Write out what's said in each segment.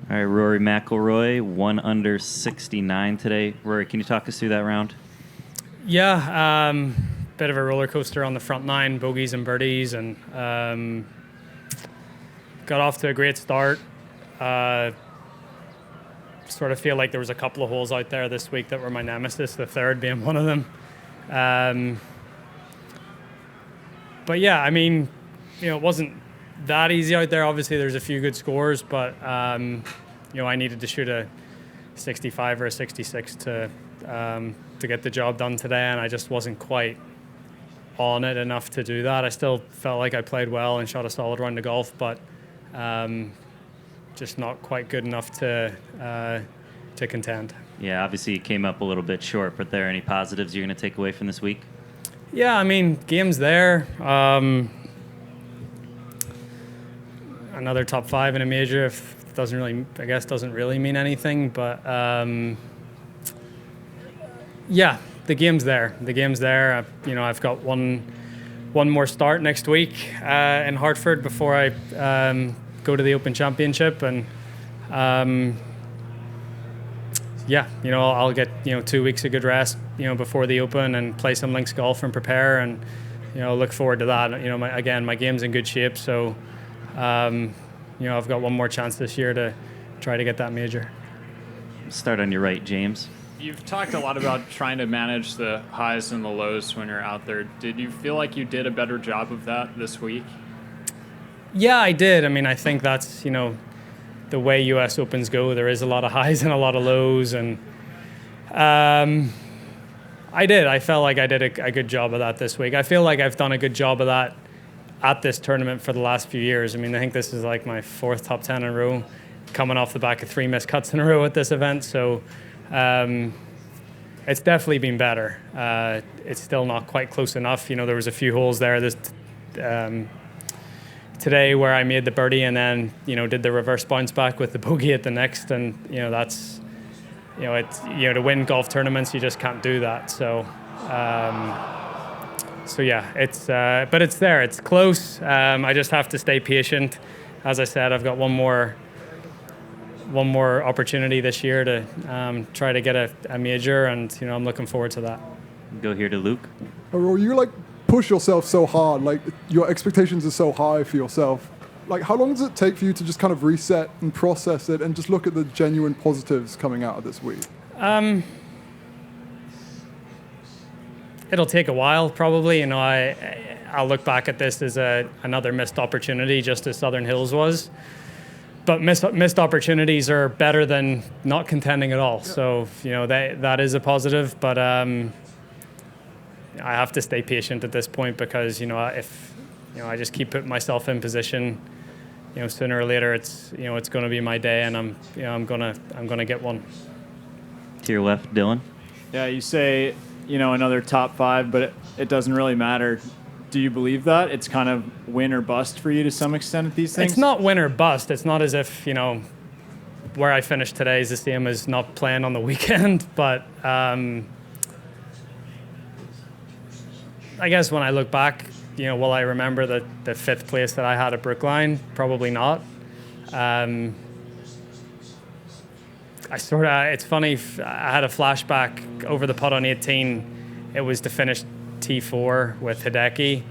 All right, Rory McIlroy, 1 under 69 today. Rory, can you talk us through that round? Yeah, bit of a roller coaster on the front nine, bogeys and birdies, and got off to a great start. Sort of feel like there was a couple of holes out there this week that were my nemesis, the third being one of them. But yeah, I mean, it wasn't that easy out there. Obviously, there's a few good scores, but I needed to shoot a 65 or a 66 to get the job done today, and I just wasn't quite on it enough to do that. I still felt like I played well and shot a solid round of golf, but just not quite good enough to contend. Yeah, obviously you came up a little bit short, but are there any positives you're going to take away from this week? Yeah, I mean, game's there. Another top 5 in a major doesn't really mean anything, but yeah, the game's there. The game's there. I've got one more start next week in Hartford before I go to the Open Championship, and I'll get 2 weeks of good rest before the Open and play some links golf and prepare, and look forward to that. My game's in good shape, so I've got one more chance this year to try to get that major. Start on your right, James. You've talked a lot about trying to manage the highs and the lows when you're out there. Did you feel like you did a better job of that this week? Yeah, I did. I mean, I think that's, the way US Opens go. There is a lot of highs and a lot of lows, and I did. I felt like I did a good job of that this week. I feel like I've done a good job of that at this tournament for the last few years. I mean, I think this is like my 4th top 10 in a row, coming off the back of 3 missed cuts in a row at this event. So it's definitely been better. It's still not quite close enough. There was a few holes there today where I made the birdie and then, did the reverse bounce back with the bogey at the next. And, that's, to win golf tournaments, you just can't do that. So, but it's there. It's close. I just have to stay patient. As I said, I've got one more opportunity this year to try to get a major, and I'm looking forward to that. Go here to Luke. Rory, you push yourself so hard. Your expectations are so high for yourself. How long does it take for you to just kind of reset and process it and just look at the genuine positives coming out of this week? It'll take a while, probably. I'll look back at this as another missed opportunity, just as Southern Hills was. But missed opportunities are better than not contending at all. Yeah. So, that is a positive. But I have to stay patient at this point because, if I just keep putting myself in position, sooner or later it's going to be my day, and I'm gonna get one. To your left, Dylan. Yeah, you say another top 5, but it doesn't really matter. Do you believe that it's kind of win or bust for you to some extent at these things? It's not win or bust. It's not as if where I finished today is the same as not playing on the weekend. But I guess when I look back, will I remember the 5th place that I had at Brookline? Probably not. It's funny, I had a flashback over the putt on 18. It was to finish T4 with Hideki,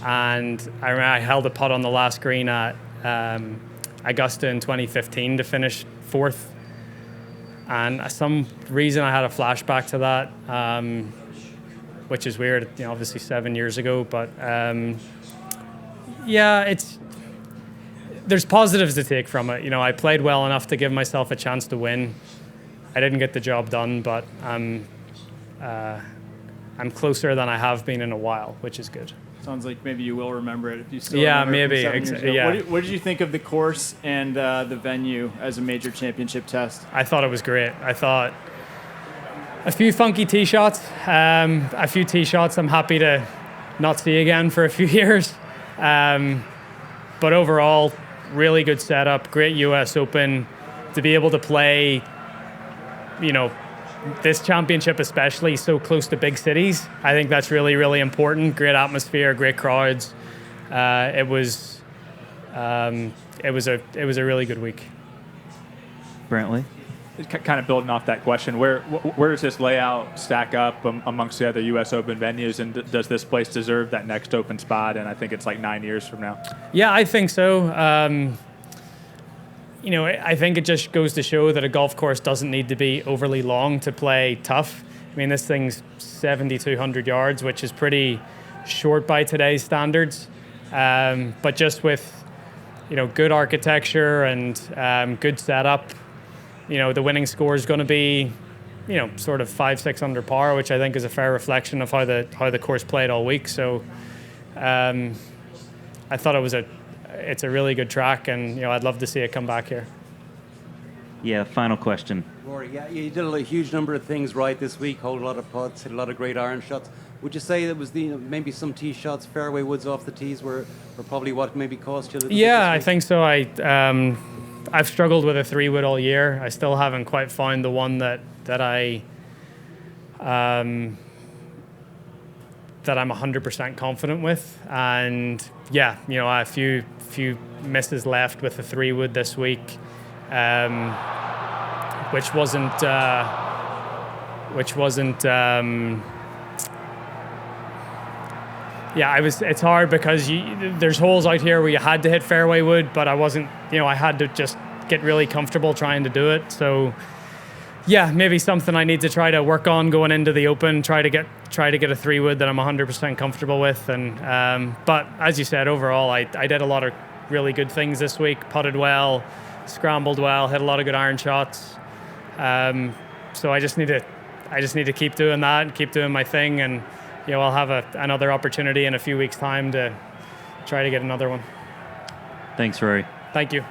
and I remember I held a putt on the last green at Augusta in 2015 to finish 4th, and some reason I had a flashback to that, which is weird, obviously 7 years ago, but there's positives to take from it. I played well enough to give myself a chance to win. I didn't get the job done, but I'm closer than I have been in a while, which is good. Sounds like maybe you will remember it if you still remember maybe. Yeah. What did you think of the course and the venue as a major championship test? I thought it was great. I thought a few funky tee shots, a few tee shots I'm happy to not see again for a few years. But overall, really good setup, great US Open. To be able to play, this championship especially so close to big cities, I think that's really, really important. Great atmosphere, great crowds. It was a really good week. Brantley? Kind of building off that question, where does this layout stack up amongst the other U.S. Open venues, and does this place deserve that next open spot? And I think it's like 9 years from now. Yeah, I think so. I think it just goes to show that a golf course doesn't need to be overly long to play tough. I mean, this thing's 7,200 yards, which is pretty short by today's standards. But just with, good architecture and good setup, the winning score is going to be, sort of 5-6 under par, which I think is a fair reflection of how the course played all week. So I thought it's a really good track, and I'd love to see it come back here. Yeah, final question. Rory, yeah, you did a huge number of things right this week. Hold a lot of putts, hit a lot of great iron shots. Would you say that was maybe some tee shots, fairway woods off the tees were probably what maybe cost you a little bit Yeah, this I week? think so. I've struggled with a 3-wood all year. I still haven't quite found the one that I'm 100% confident with. And yeah, a few misses left with the 3-wood this week, which wasn't. It's hard because there's holes out here where you had to hit fairway wood, but I wasn't. I had to just get really comfortable trying to do it. So, yeah, maybe something I need to try to work on going into the Open. Try to get a 3-wood that I'm 100% comfortable with. And but as you said, overall, I did a lot of really good things this week. Putted well, scrambled well, hit a lot of good iron shots. So I just need to keep doing that and keep doing my thing, and I'll have another opportunity in a few weeks' time to try to get another one. Thanks, Rory. Thank you.